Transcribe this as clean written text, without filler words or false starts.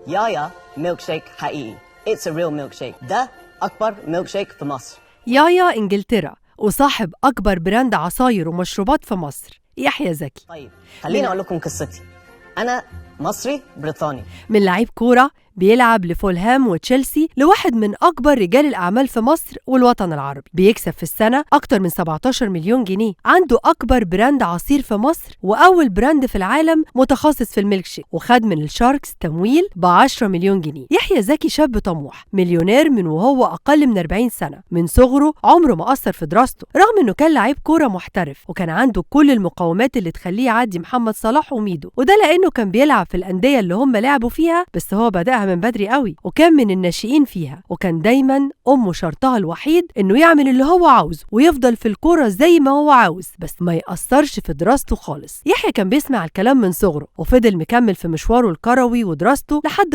يايا ميلك شيك حقيقي. It's a real milkshake. ده أكبر ميلك شيك في مصر. يايا إنجلترا وصاحب أكبر براند عصاير ومشروبات في مصر، يحيى زكي. طيب خليني أقول لكم قصتي. أنا مصري بريطاني، من لعيب كورة بيلعب لفولهام وتشيلسي لواحد من أكبر رجال الأعمال في مصر والوطن العربي، بيكسب في السنة أكتر من 17 مليون جنيه، عنده أكبر براند عصير في مصر وأول براند في العالم متخصص في الميلكشيك، وخد من الشاركس تمويل ب10 مليون جنيه. يحيى زكي شاب طموح، مليونير من وهو أقل من 40 سنة، من صغره عمره ما قصر في دراسته، رغم إنه كان لعيب كورة محترف وكان عنده كل المقومات اللي تخليه يعدي محمد صلاح وميدو، وده لأنه كان بيلعب في الأندية اللي هم لعبوا فيها، بس هو بدأها من بدري قوي وكان من الناشئين فيها، وكان دايما أمه شرطها الوحيد إنه يعمل اللي هو عاوزه ويفضل في الكورة زي ما هو عاوز، بس ما يأثرش في دراسته خالص. يحيى كان بيسمع الكلام من صغره وفضل مكمل في مشواره الكروي ودراسته لحد